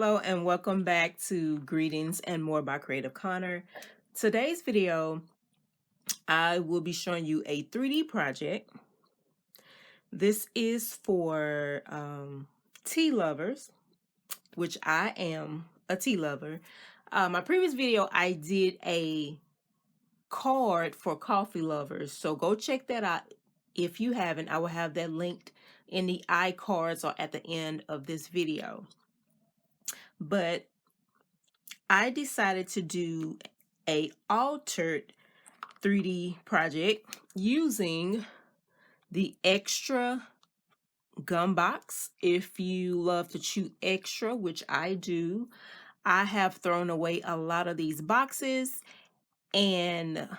Hello and welcome back to Greetings and More by Creative Connor. Today's video, I will be showing you a 3D project. This is for tea lovers, which I am a tea lover. My previous video, I did a card for coffee lovers, so go check that out if you haven't. I will have that linked in the iCards or at the end of this video. But I decided to do a altered 3D project using the extra gum box. If you love to chew extra, which I do, I have thrown away a lot of these boxes, and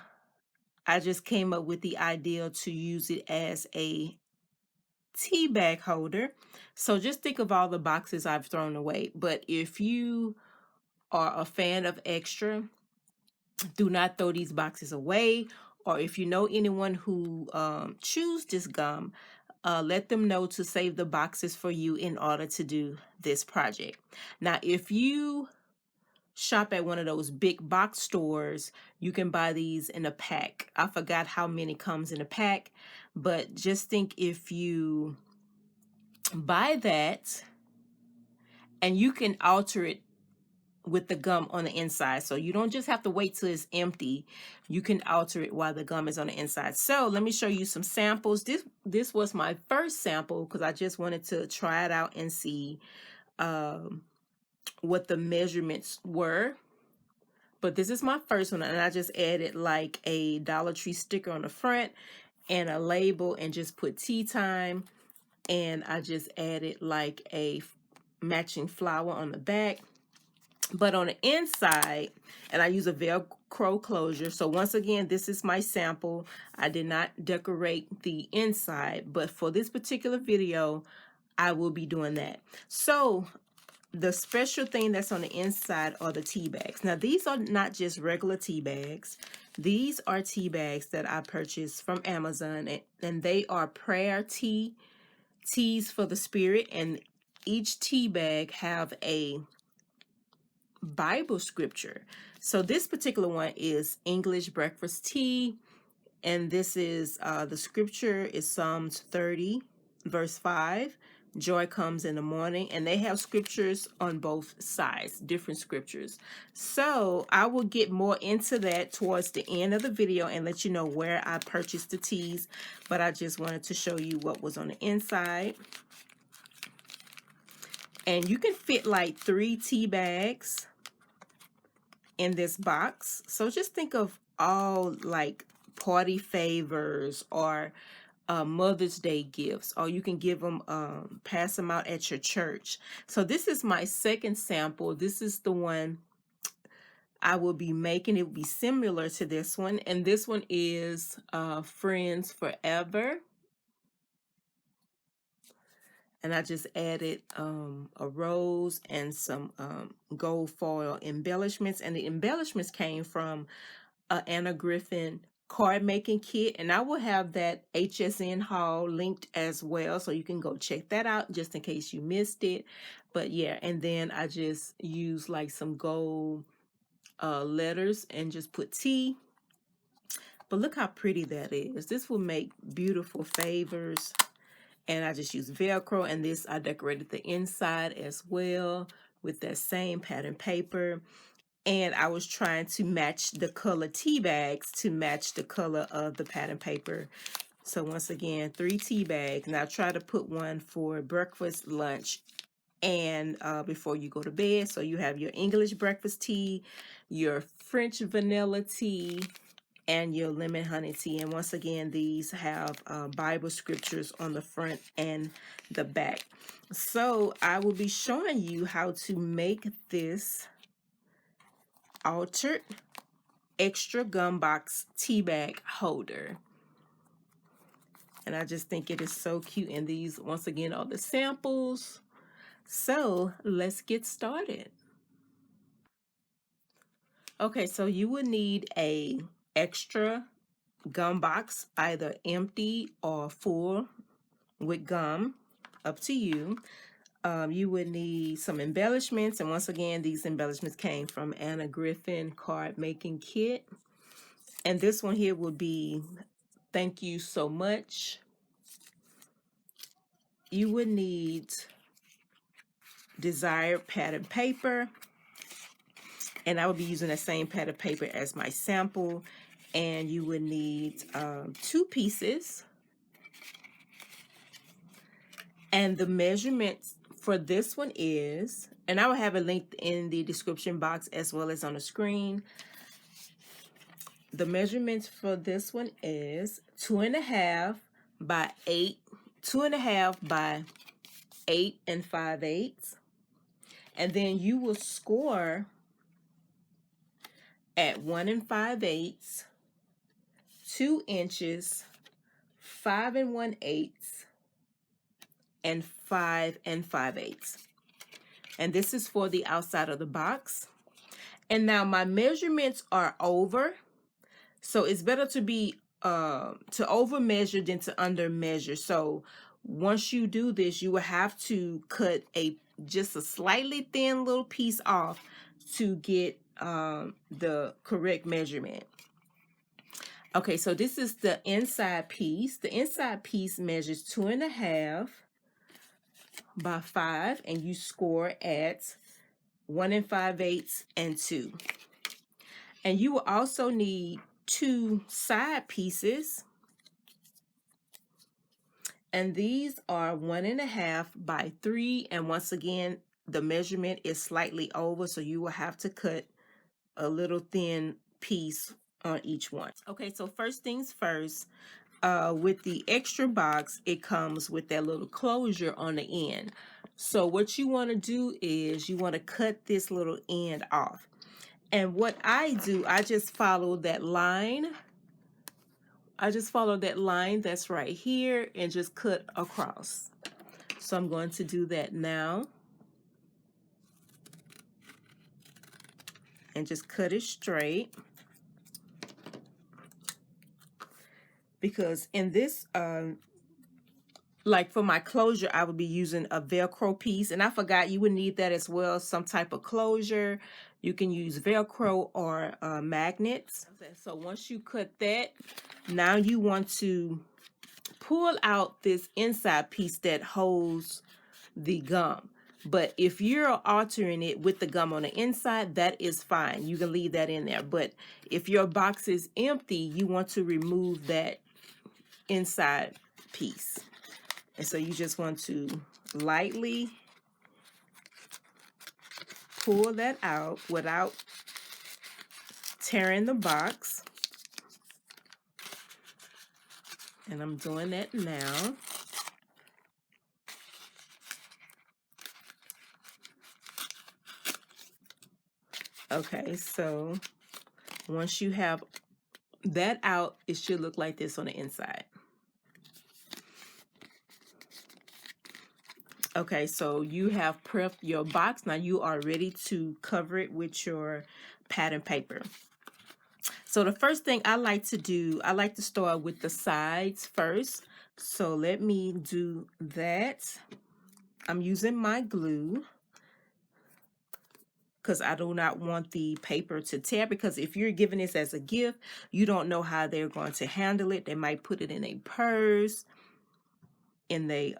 I just came up with the idea to use it as a tea bag holder. So just think of all the boxes I've thrown away. But if you are a fan of extra, do not throw these boxes away. Or if you know anyone who chews this gum, let them know to save the boxes for you in order to do this project. Now, if you shop at one of those big box stores, you can buy these in a pack. I forgot how many comes in a pack, but just think if you buy that, and you can alter it with the gum on the inside, so you don't just have to wait till it's empty. You can alter it while the gum is on the inside. So let me show you some samples. This was my first sample because I just wanted to try it out and see what the measurements were. But this is my first one, and I just added like a Dollar Tree sticker on the front and a label and just put tea time, and I just added like a matching flower on the back. But on the inside, and I use a Velcro closure. So once again, this is my sample. I did not decorate the inside, but for this particular video, I will be doing that. So the special thing that's on the inside are the tea bags. Now, these are not just regular tea bags. These are tea bags that I purchased from Amazon, and they are prayer teas for the spirit. And each tea bag have a Bible scripture. So this particular one is English breakfast tea, and this is the scripture is Psalms 30 verse 5. Joy comes in the morning, and they have scriptures on both sides, different scriptures. So I will get more into that towards the end of the video and let you know where I purchased the teas, but I just wanted to show you what was on the inside. And you can fit like 3 tea bags in this box. So just think of all like party favors or Mother's Day gifts, or you can give them, pass them out at your church. So this is my second sample. This is the one I will be making. It will be similar to this one, and this one is Friends Forever. And I just added a rose and some gold foil embellishments. And the embellishments came from Anna Griffin card making kit. And I will have that HSN haul linked as well, so you can go check that out just in case you missed it. But yeah, and then I just used like some gold letters and just put tea. But look how pretty that is. This will make beautiful favors. And I just used Velcro, and this I decorated the inside as well with that same pattern paper. And I was trying to match the color tea bags to match the color of the pattern paper. So once again, 3 tea bags. Now try to put one for breakfast, lunch, and before you go to bed. So you have your English breakfast tea, your French vanilla tea, and your lemon honey tea. And once again, these have Bible scriptures on the front and the back. So I will be showing you how to make this altered extra gum box tea bag holder. And I just think it is so cute. And these, once again, are the samples. So let's get started. Okay, so you would need a extra gum box, either empty or full with gum, up to you. You would need some embellishments, and once again, these embellishments came from Anna Griffin Card Making Kit. And this one here will be thank you so much. You would need desired pattern paper, and I would be using the same pattern paper as my sample. And you would need 2 pieces. And the measurements for this one is, and I will have a link in the description box as well as on the screen. The measurements for this one is 2.5 by 8, 2.5 by 8 5/8. And then you will score at 1 5/8, 2 inches, 5 1/8, and 5 5/8. And this is for the outside of the box. And now my measurements are over, so it's better to be to over measure than to under measure. So once you do this, you will have to cut just a slightly thin little piece off to get the correct measurement. Okay, so this is the inside piece. The inside piece measures 2.5 by 5, and you score at 1 5/8 and 2. And you will also need 2 side pieces, and these are 1.5 by 3. And once again, the measurement is slightly over, so you will have to cut a little thin piece on each one. Okay, so first things first, with the extra box, it comes with that little closure on the end. So what you want to do is you want to cut this little end off. And what I do, I just follow that line. I just follow that line that's right here and just cut across. So I'm going to do that now. And just cut it straight. Because in this, like for my closure, I would be using a Velcro piece. And I forgot you would need that as well, some type of closure. You can use Velcro or magnets. So once you cut that, now you want to pull out this inside piece that holds the gum. But if you're altering it with the gum on the inside, that is fine. You can leave that in there. But if your box is empty, you want to remove that inside piece. And so you just want to lightly pull that out without tearing the box. And I'm doing that now. Okay, so once you have that out, it should look like this on the inside. Okay, so you have prepped your box. Now you are ready to cover it with your pattern paper. So the first thing I like to do, I like to start with the sides first. So let me do that. I'm using my glue because I do not want the paper to tear, because if you're giving this as a gift, you don't know how they're going to handle it. They might put it in a purse, in the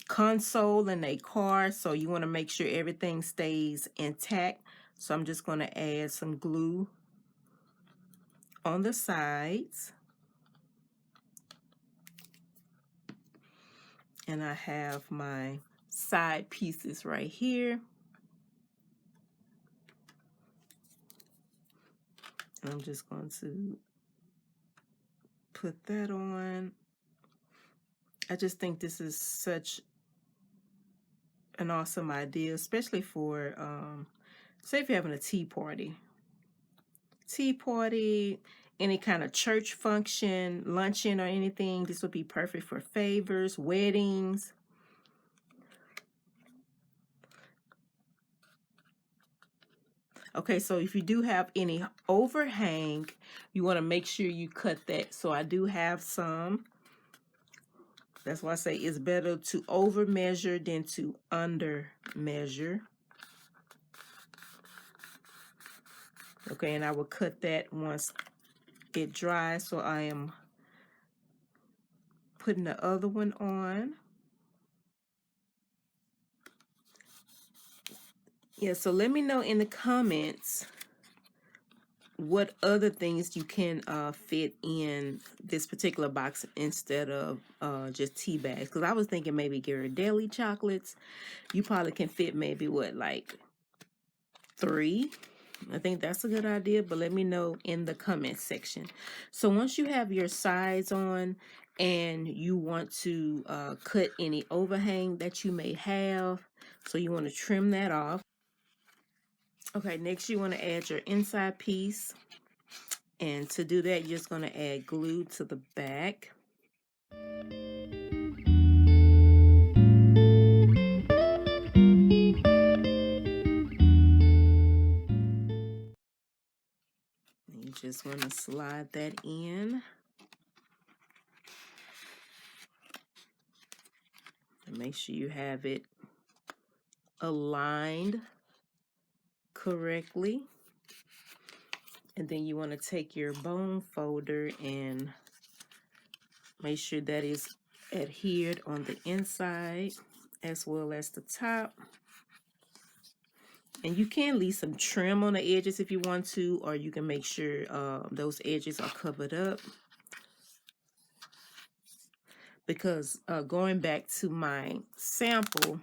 console, in a car. So you want to make sure everything stays intact. So I'm just going to add some glue on the sides. And I have my side pieces right here. And I'm just going to put that on. I just think this is such an awesome idea, especially for, say if you're having a tea party, any kind of church function, luncheon or anything. This would be perfect for favors, weddings. Okay, so if you do have any overhang, you want to make sure you cut that. So I do have some. That's why I say it's better to over measure than to under measure. Okay, and I will cut that once it dries. So I am putting the other one on. Yeah, so let me know in the comments what other things you can fit in this particular box instead of just tea bags. Because I was thinking maybe Ghirardelli chocolates. You probably can fit maybe what, like 3. I think that's a good idea, but let me know in the comment section. So once you have your sides on and you want to cut any overhang that you may have, so you want to trim that off. Okay, next you want to add your inside piece. And to do that, you're just going to add glue to the back. And you just want to slide that in. And make sure you have it aligned correctly. And then you want to take your bone folder and make sure that is adhered on the inside as well as the top. And you can leave some trim on the edges if you want to, or you can make sure those edges are covered up. Because going back to my sample,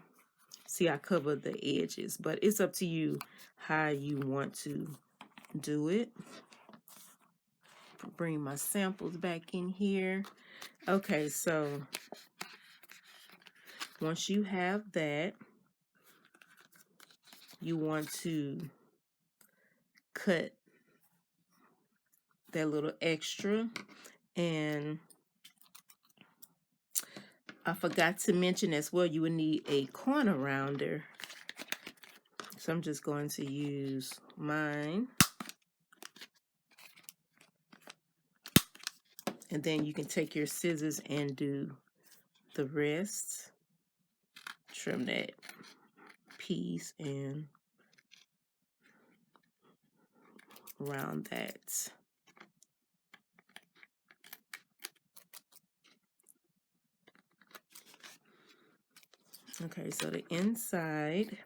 see, I covered the edges, but it's up to you how you want to do it. Bring my samples back in here. Okay, so once you have that, you want to cut that little extra. And I forgot to mention as well, you would need a corner rounder. So I'm just going to use mine. And then you can take your scissors and do the rest. Trim that piece and round that. Okay, so the inside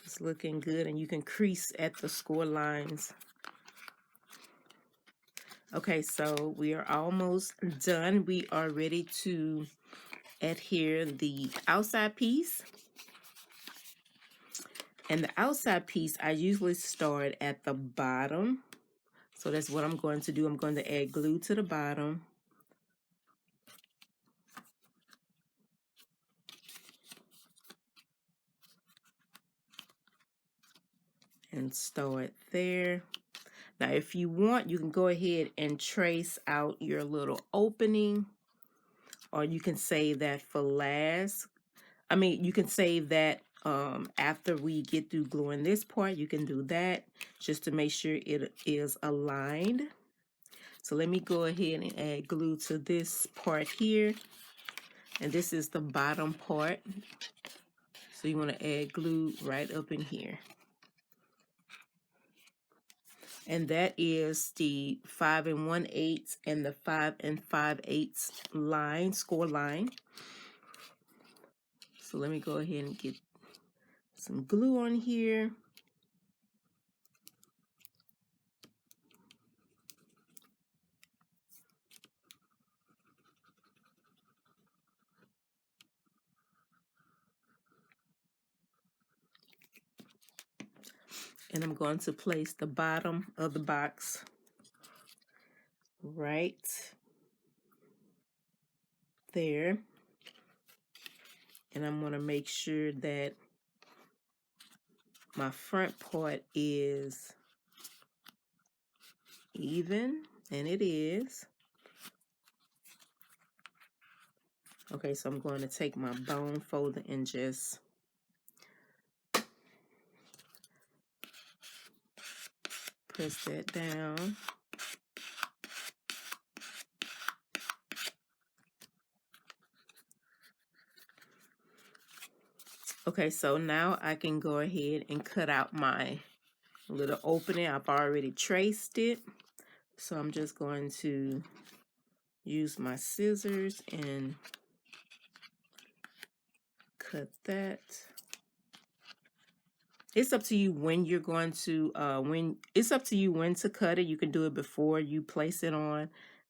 is looking good, and you can crease at the score lines. Okay, so we are almost done. We are ready to adhere the outside piece. And the outside piece, I usually start at the bottom. So that's what I'm going to do. I'm going to add glue to the bottom. And start there. Now, if you want, you can go ahead and trace out your little opening, or you can save that for last. I mean, you can save that after we get through gluing this part. You can do that just to make sure it is aligned. So let me go ahead and add glue to this part here. And this is the bottom part. So you want to add glue right up in here. And that is the 5 1/8 and the 5 5/8 line, score line. So let me go ahead and get some glue on here. And I'm going to place the bottom of the box right there. And I'm going to make sure that my front part is even, and it is. Okay, so I'm going to take my bone folder and just press that down. Okay, so now I can go ahead and cut out my little opening. I've already traced it. So I'm just going to use my scissors and cut that. It's up to you when you're going to, it's up to you when to cut it. You can do it before you place it on,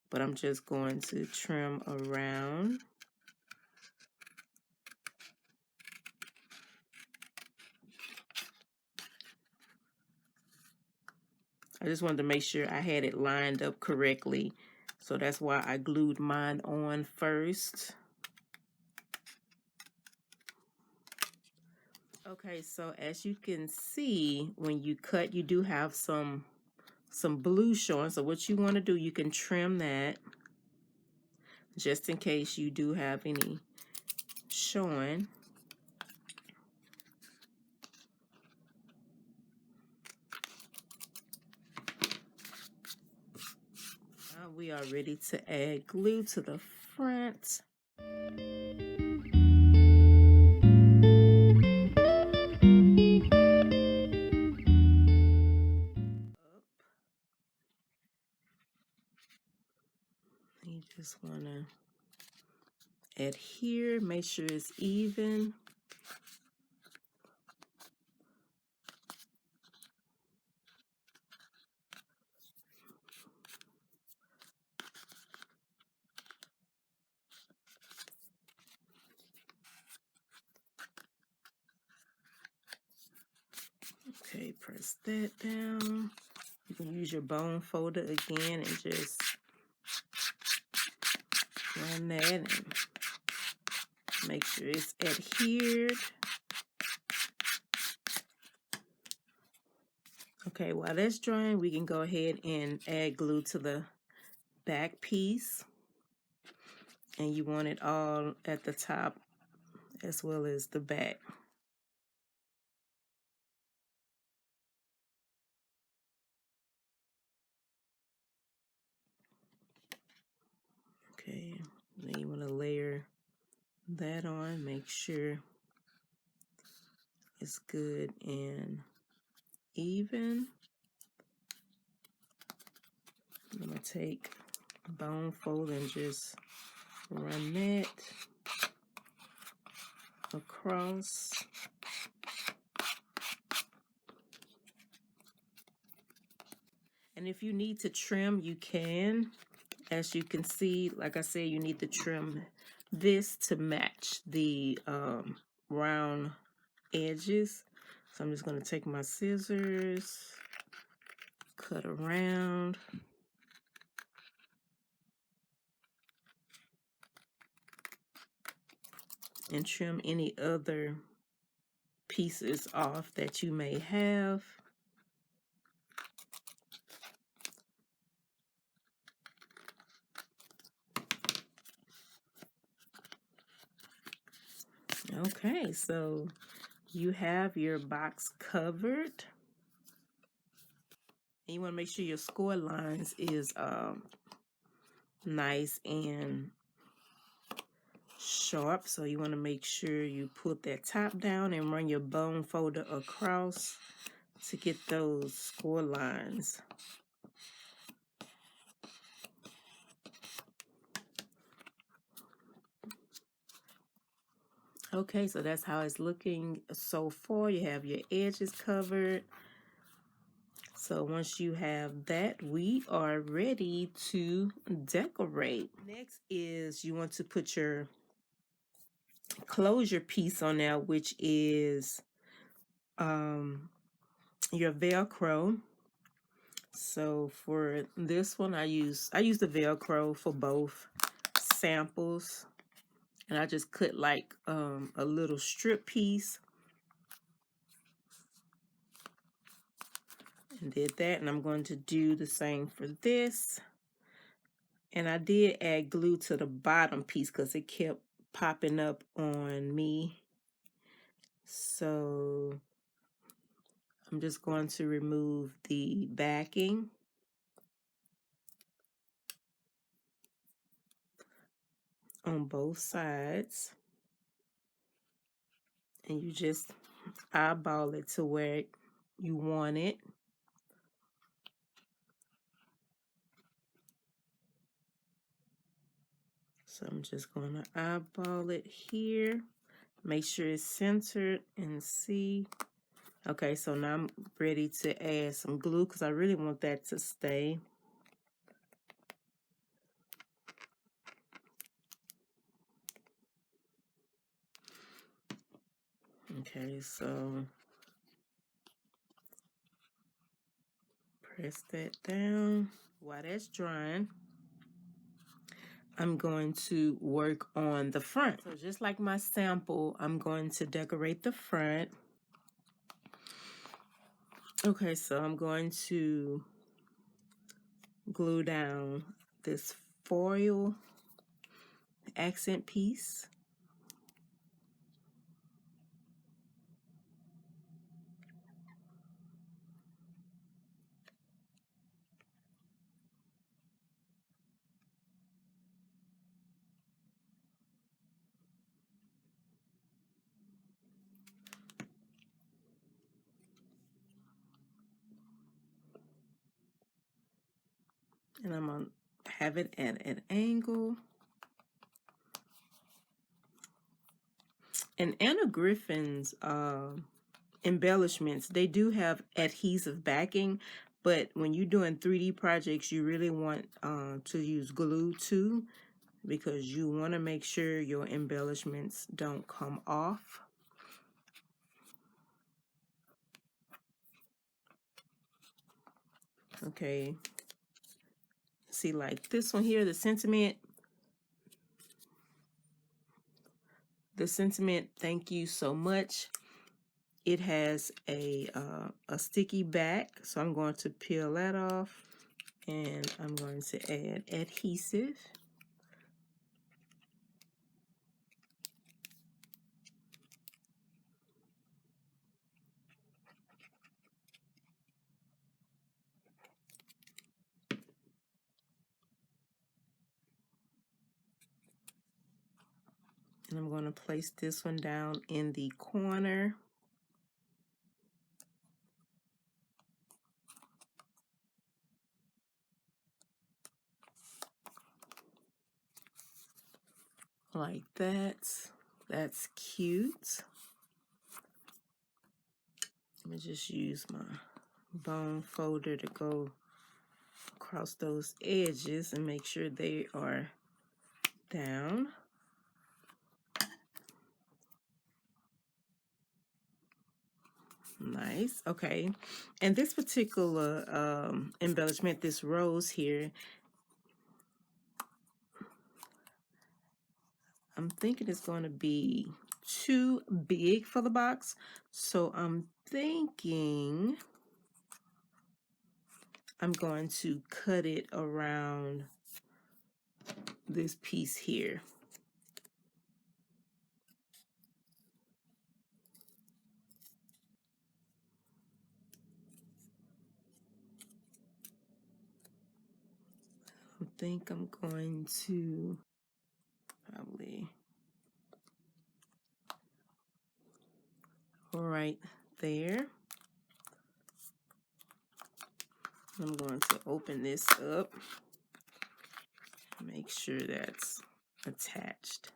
but I'm just going to trim around. I just wanted to make sure I had it lined up correctly. So that's why I glued mine on first. Okay, so as you can see, when you cut, you do have some blue showing. So what you want to do, you can trim that just in case you do have any showing. Now we are ready to add glue to the front. You just want to adhere, make sure it's even. Okay, press that down. You can use your bone folder again and just run that and make sure it's adhered. Okay, while that's drying, we can go ahead and add glue to the back piece. And you want it all at the top as well as the back. Okay, then you want to layer that on, make sure it's good and even. I'm going to take a bone fold and just run that across. And if you need to trim, you can. As you can see, like I said, you need to trim this to match the round edges. So I'm just going to take my scissors, cut around. And trim any other pieces off that you may have. Okay, so you have your box covered. And you want to make sure your score lines is nice and sharp. So you want to make sure you put that top down and run your bone folder across to get those score lines. Okay, so that's how it's looking so far. You have your edges covered. So once you have that, we are ready to decorate. Next is you want to put your closure piece on there, which is your Velcro. So for this one, I use the Velcro for both samples, and I just cut like a little strip piece and did that, and I'm going to do the same for this. And I did add glue to the bottom piece because it kept popping up on me. So I'm just going to remove the backing. On both sides. and you just eyeball it to where you want it. So I'm just going to eyeball it here. Make sure it's centered and see. Okay, so now I'm ready to add some glue because I really want that to stay. Okay, so press that down. While that's drying, I'm going to work on the front. So just like my sample, I'm going to decorate the front. Okay, so I'm going to glue down this foil accent piece. And I'm going to have it at an angle. And Anna Griffin's embellishments, they do have adhesive backing, but when you're doing 3D projects, you really want to use glue too, because you want to make sure your embellishments don't come off. Okay, see, like this one here, the sentiment, thank you so much. It has a sticky back, so I'm going to peel that off, and I'm going to add adhesive. And I'm going to place this one down in the corner. Like that. That's cute. Let me just use my bone folder to go across those edges and make sure they are down. Nice. Okay. And this particular embellishment, this rose here, I'm thinking it's going to be too big for the box. So I'm thinking I'm going to cut it around this piece here. I think I'm going to probably right there. I'm going to open this up, make sure that's attached.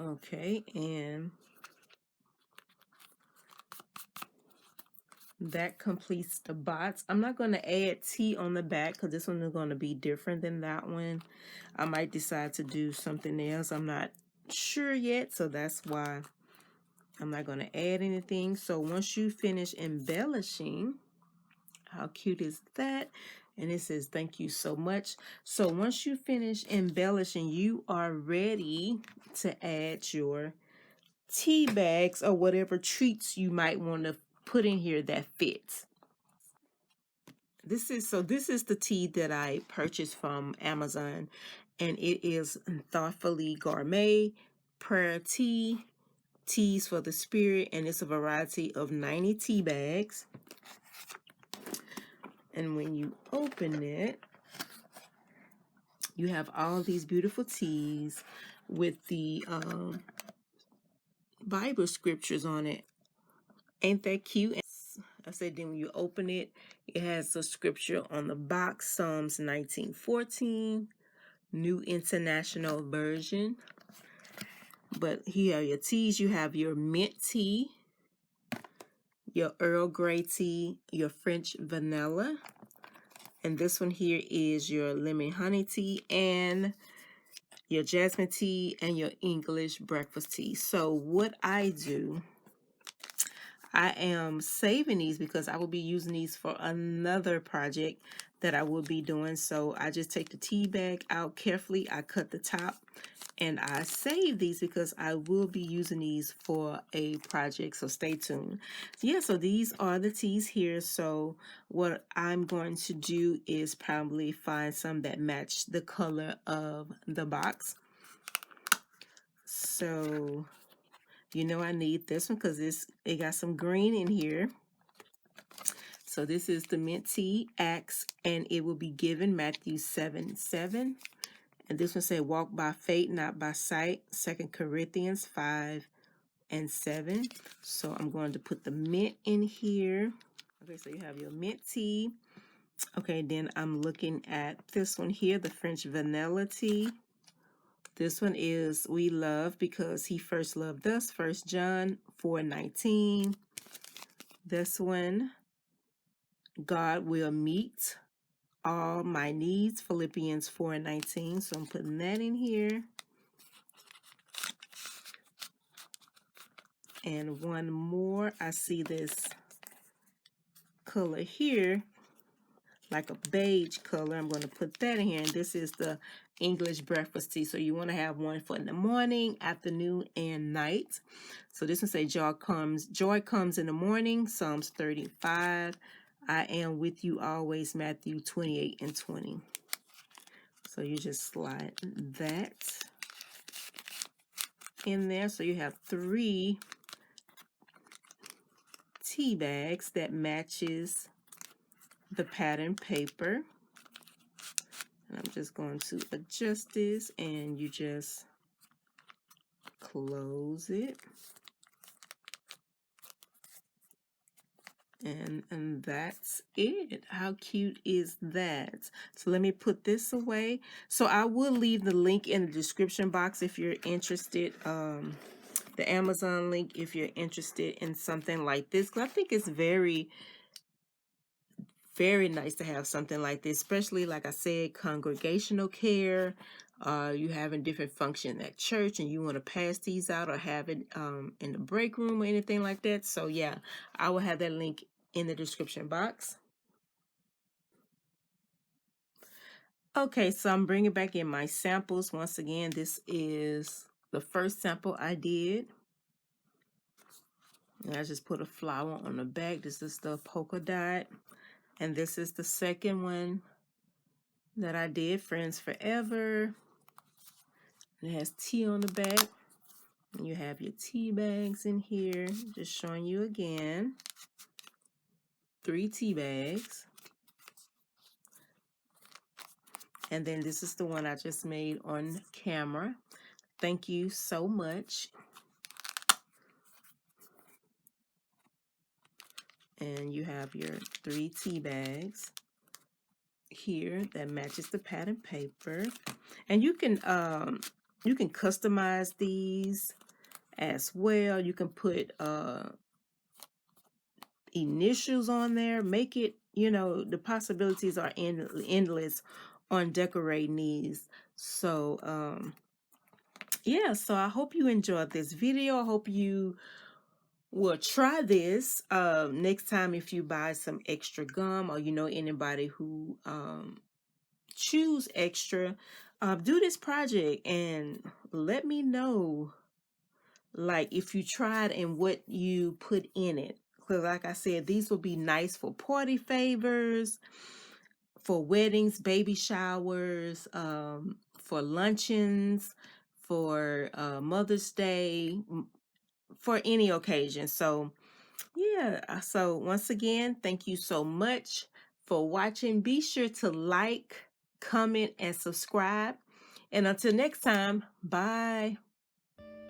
Okay, and that completes the box. I'm not going to add tea on the back because this one is going to be different than that one. I might decide to do something else. I'm not sure yet, so that's why I'm not going to add anything. So once you finish embellishing, how cute is that? And it says, thank you so much. So once you finish embellishing, you are ready to add your tea bags or whatever treats you might want to put in here that fits. This is the tea that I purchased from Amazon, and it is Thoughtfully Gourmet Prayer Tea, Teas for the Spirit, and it's a variety of 90 tea bags. And when you open it, You have all these beautiful teas with the Bible scriptures on it. Ain't that cute? I said then when you open it, it has a scripture on the box, Psalms 19:14, New International Version. But here are your teas. You have your mint tea, your Earl Grey tea, your French vanilla, and this one here is your lemon honey tea, and your jasmine tea, and your English breakfast tea. So what I do, I am saving these because I will be using these for another project that I will be doing. So I just take the tea bag out carefully. I cut the top and I save these because I will be using these for a project. So stay tuned. Yeah, so these are the teas here. So what I'm going to do is probably find some that match the color of the box. So you know I need this one because it got some green in here. So this is the mint tea, Acts, and it will be given Matthew 7:7. And this one say, walk by faith, not by sight, 2 Corinthians 5:7. So I'm going to put the mint in here. Okay, so you have your mint tea. Okay, then I'm looking at this one here, the French vanilla tea. This one is we love because he first loved us, 1 John 4:19. This one, God will meet all my needs, Philippians 4:19. So I'm putting that in here. And one more, I see this color here, like a beige color. I'm going to put that in here. And this is the English breakfast tea. So you want to have one for in the morning, afternoon, and night. So this one say joy comes in the morning, Psalms 35. I am with you always, Matthew 28:20. So you just slide that in there. So you have 3 tea bags that matches the pattern paper. And I'm just going to adjust this, and you just close it. And that's it. How cute is that? So let me put this away. So I will leave the link in the description box if you're interested. The Amazon link if you're interested in something like this. 'Cause I think it's very nice to have something like this, especially like I said, congregational care. You having different function at church and you want to pass these out or have it in the break room or anything like that. So yeah, I will have that link in the description box. Okay, so I'm bringing back in my samples once again. This is the first sample I did. And I just put a flower on the back. This is the polka dot. And this is the second one that I did, Friends Forever. It has tea on the back. And you have your tea bags in here. Just showing you again. 3 tea bags. And then this is the one I just made on camera. Thank you so much. And you have your 3 tea bags here that matches the pattern paper. And you can customize these as well. You can put initials on there. Make it, you know, the possibilities are endless on decorating these. So yeah, so I hope you enjoyed this video. I hope you will try this next time if you buy some extra gum, or you know anybody who choose extra. Do this project and let me know, like, if you tried and what you put in it. Because like I said, these will be nice for party favors, for weddings, baby showers, for luncheons, for Mother's Day, for any occasion. So yeah, so once again, thank you so much for watching. Be sure to like, comment, and subscribe. And until next time, bye.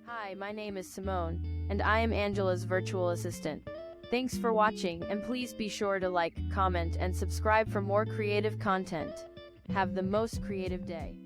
Hi, my name is Simone, and I am Angela's virtual assistant. Thanks for watching, and please be sure to like, comment, and subscribe for more creative content. Have the most creative day.